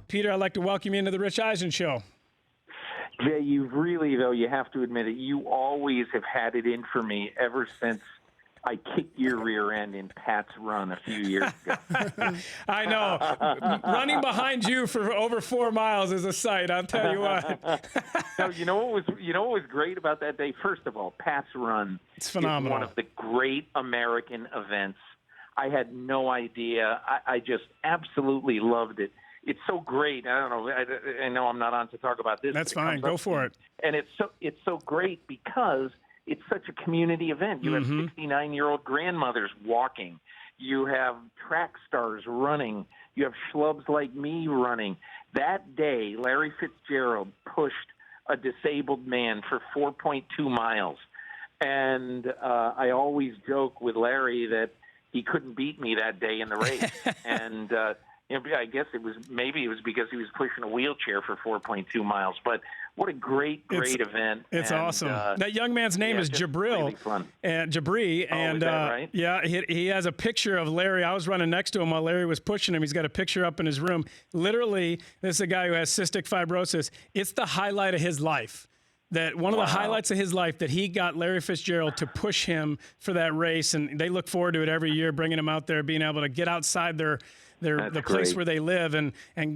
Peter, I'd like to welcome you into the Rich Eisen Show. Jay, you've really, though, you have to admit it, you always have had it in for me ever since I kicked your rear end in Pat's run a few years ago. I know. Running behind you for over 4 miles is a sight, I'll tell you what. No, you know what was great about that day? First of all, Pat's run It's phenomenal. is one of the great American events. I had no idea. I just absolutely loved it. It's so great. I don't know. I know I'm not on to talk about this. That's fine. Go for it. And it's so great because it's such a community event. You have 69-year-old grandmothers walking. You have track stars running. You have schlubs like me running. That day, Larry Fitzgerald pushed a disabled man for 4.2 miles. And I always joke with Larry that he couldn't beat me that day in the race. And I guess it was because he was pushing a wheelchair for 4.2 miles. But what a great event! It's awesome. That young man's name is Jabril, really fun. and Jabri, and is that right? Yeah, he has a picture of Larry. I was running next to him while Larry was pushing him. He's got a picture up in his room. Literally, this is a guy who has cystic fibrosis. It's the highlight of his life. That one of the highlights of his life that he got Larry Fitzgerald to push him for that race, and they look forward to it every year, bringing him out there, being able to get outside the place where they live and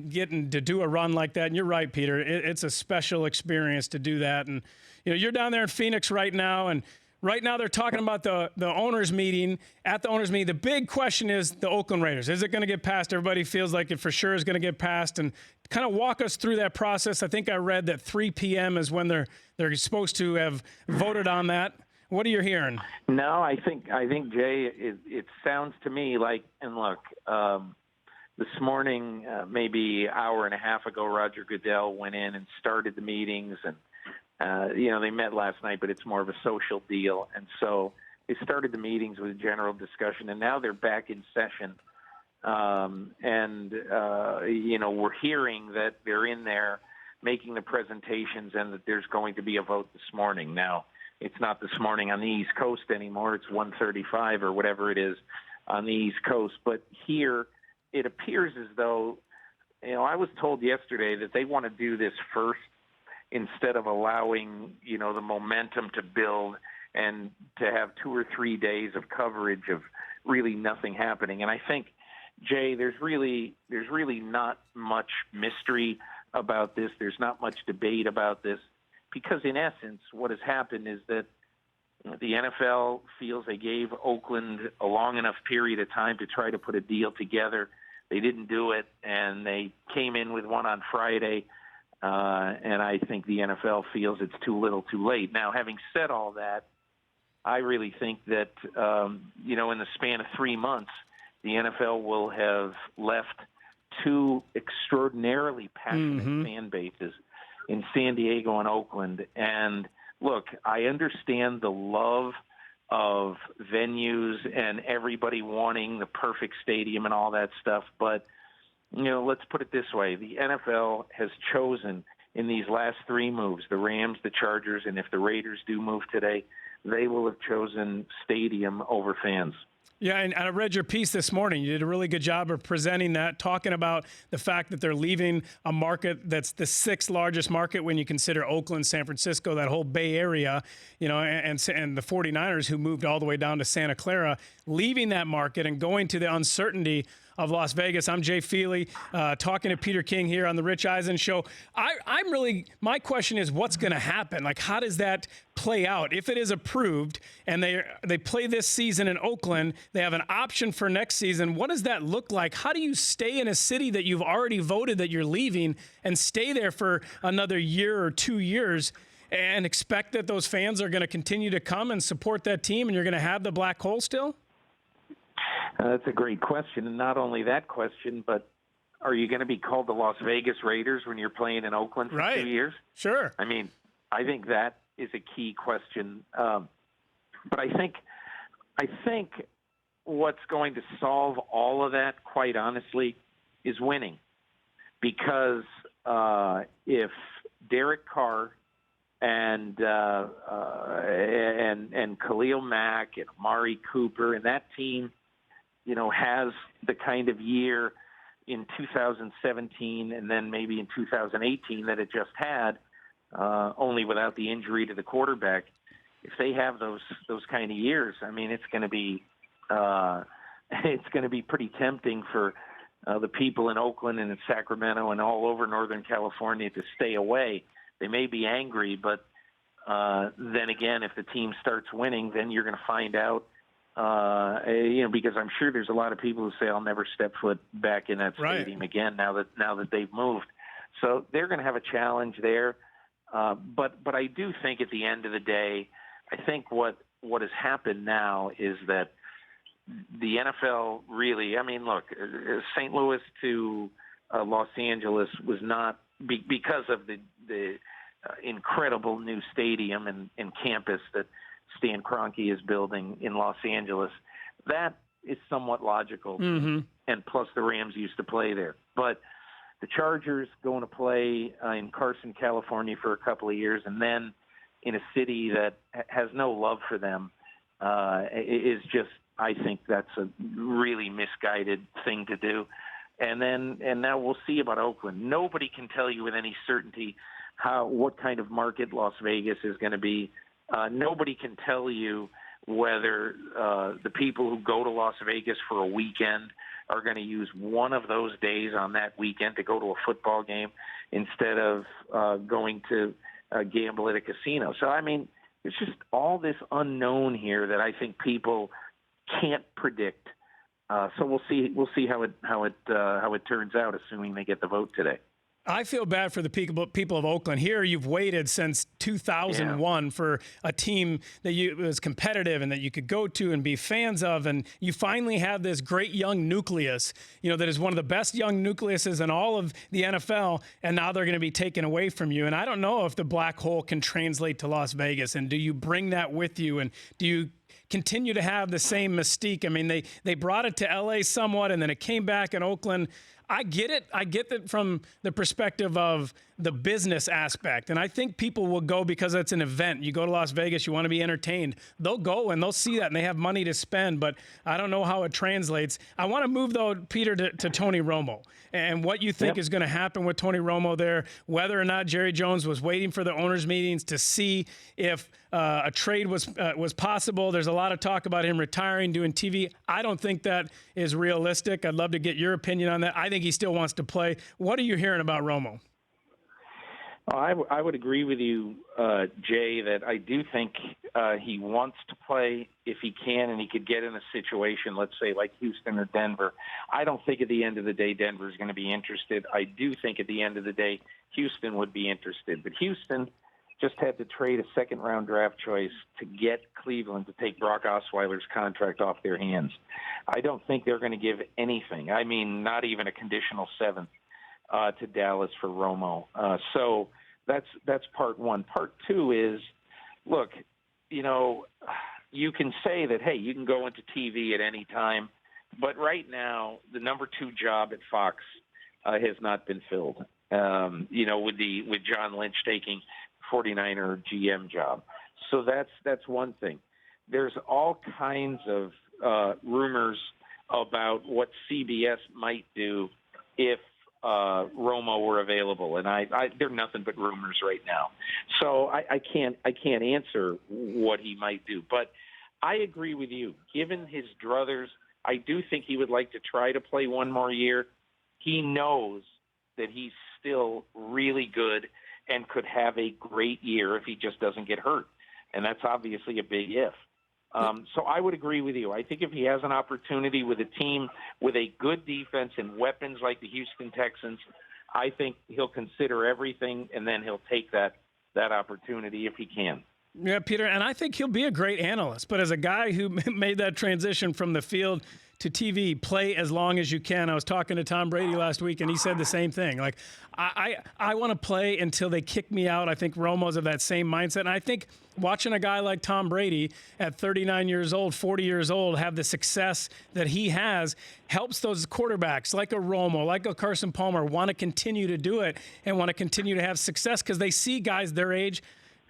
getting to do a run like that. And you're right, Peter. It's a special experience to do that. And you're down there in Phoenix right now, and right now they're talking about the owners meeting. At the owners meeting, the big question is the Oakland Raiders. Is it going to get passed? Everybody feels like it for sure is going to get passed. And kind of walk us through that process. I think I read that 3 p.m. is when they're supposed to have voted on that. What are you hearing? No, I think Jay, it sounds to me like, and look, this morning, maybe an hour and a half ago, Roger Goodell went in and started the meetings, and they met last night, but it's more of a social deal, and so they started the meetings with a general discussion, and now they're back in session. We're hearing that they're in there making the presentations and that there's going to be a vote this morning. Now, it's not this morning on the East Coast anymore. It's 1:35 or whatever it is on the East Coast. But here, it appears as though, I was told yesterday that they want to do this first instead of allowing, the momentum to build and to have 2 or 3 days of coverage of really nothing happening. And I think, Jay, there's really not much mystery about this. There's not much debate about this because, in essence, what has happened is that the NFL feels they gave Oakland a long enough period of time to try to put a deal together. They didn't do it, and they came in with one on Friday, and I think the NFL feels it's too little too late. Now, having said all that, I really think that, in the span of 3 months, the NFL will have left 2 extraordinarily passionate fan bases in San Diego and Oakland. And look, I understand the love of venues and everybody wanting the perfect stadium and all that stuff. But, let's put it this way. The NFL has chosen in these last 3 moves, the Rams, the Chargers, and if the Raiders do move today, they will have chosen stadium over fans. Yeah, and I read your piece this morning. You did a really good job of presenting that, talking about the fact that they're leaving a market that's the 6th largest market when you consider Oakland, San Francisco, that whole Bay Area, and the 49ers who moved all the way down to Santa Clara, leaving that market and going to the uncertainty of Las Vegas. I'm Jay Feely, talking to Peter King here on the Rich Eisen Show. My question is, what's going to happen? Like, how does that play out? If it is approved and they play this season in Oakland, they have an option for next season. What does that look like? How do you stay in a city that you've already voted that you're leaving and stay there for another year or 2 years and expect that those fans are going to continue to come and support that team and you're going to have the black hole still? That's a great question. And not only that question, but are you going to be called the Las Vegas Raiders when you're playing in Oakland for 2 years? Sure. I mean, I think that is a key question. But I think what's going to solve all of that, quite honestly, is winning. Because if Derek Carr and Khalil Mack and Amari Cooper and that team, has the kind of year in 2017 and then maybe in 2018 that it just had, only without the injury to the quarterback. If they have those kind of years, I mean, it's going to be pretty tempting for the people in Oakland and in Sacramento and all over Northern California to stay away. They may be angry, but then again, if the team starts winning, then you're going to find out. Because I'm sure there's a lot of people who say I'll never step foot back in that stadium again now that they've moved. So they're going to have a challenge there. But I do think at the end of the day, I think what has happened now is that the NFL really, I mean, look, St. Louis to Los Angeles was not because of the incredible new stadium and campus that Stan Kroenke is building in Los Angeles. That is somewhat logical. Mm-hmm. And plus the Rams used to play there. But the Chargers going to play in Carson, California for a couple of years, and then in a city that has no love for them is just, I think that's a really misguided thing to do. And now we'll see about Oakland. Nobody can tell you with any certainty what kind of market Las Vegas is going to be. Nobody can tell you whether the people who go to Las Vegas for a weekend are going to use one of those days on that weekend to go to a football game instead of going to gamble at a casino. So, I mean, it's just all this unknown here that I think people can't predict. So we'll see how it turns out, assuming they get the vote today. I feel bad for the people of Oakland. Here, you've waited since 2001 for a team that was competitive and that you could go to and be fans of, and you finally have this great young nucleus, that is one of the best young nucleuses in all of the NFL, and now they're going to be taken away from you. And I don't know if the black hole can translate to Las Vegas, and do you bring that with you, and do you continue to have the same mystique? I mean, they brought it to L.A. somewhat, and then it came back in Oakland. I get it. I get that from the perspective of the business aspect. And I think people will go because it's an event. You go to Las Vegas, you want to be entertained. They'll go and they'll see that and they have money to spend, but I don't know how it translates. I want to move, though, Peter, to Tony Romo and what you think is going to happen with Tony Romo there, whether or not Jerry Jones was waiting for the owners' meetings to see if a trade was possible. There's a lot of talk about him retiring, doing TV. I don't think that is realistic. I'd love to get your opinion on that. I think he still wants to play. What are you hearing about Romo? I would agree with you, Jay, that I do think he wants to play if he can and he could get in a situation, let's say, like Houston or Denver. I don't think at the end of the day Denver is going to be interested. I do think at the end of the day Houston would be interested. But Houston just had to trade a second-round draft choice to get Cleveland to take Brock Osweiler's contract off their hands. I don't think they're going to give anything. I mean, not even a conditional seventh to Dallas for Romo. So that's part one. Part two is, look, you can say that, hey, you can go into TV at any time, but right now the number 2 job at Fox has not been filled. With John Lynch taking 49er GM job. So that's one thing. There's all kinds of rumors about what CBS might do if Romo were available, and they're nothing but rumors right now. So I can't answer what he might do, but I agree with you. Given his druthers, I do think he would like to try to play one more year. He knows that he's still really good and could have a great year if he just doesn't get hurt, and that's obviously a big if. So I would agree with you. I think if he has an opportunity with a team with a good defense and weapons like the Houston Texans, I think he'll consider everything, and then he'll take that opportunity if he can. Yeah, Peter, and I think he'll be a great analyst. But as a guy who made that transition from the field to TV, play as long as you can. I was talking to Tom Brady last week, and he said the same thing. Like, I want to play until they kick me out. I think Romo's of that same mindset. And I think watching a guy like Tom Brady at 39 years old, 40 years old, have the success that he has helps those quarterbacks like a Romo, like a Carson Palmer want to continue to do it and want to continue to have success because they see guys their age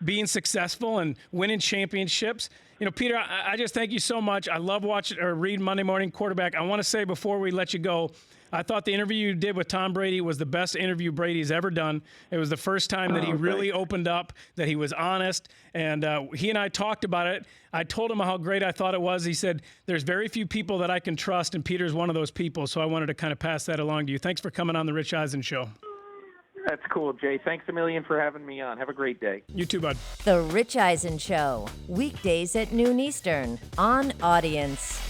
being successful and winning championships. Peter, I just thank you so much. I love watching or reading Monday Morning Quarterback. I want to say before we let you go, I thought the interview you did with Tom Brady was the best interview Brady's ever done. It was the first time that he really opened up, that he was honest, and he and I talked about it. I told him how great I thought it was. He said, there's very few people that I can trust, and Peter's one of those people, so I wanted to kind of pass that along to you. Thanks for coming on The Rich Eisen Show. That's cool, Jay. Thanks a million for having me on. Have a great day. You too, bud. The Rich Eisen Show, weekdays at noon Eastern on Audience.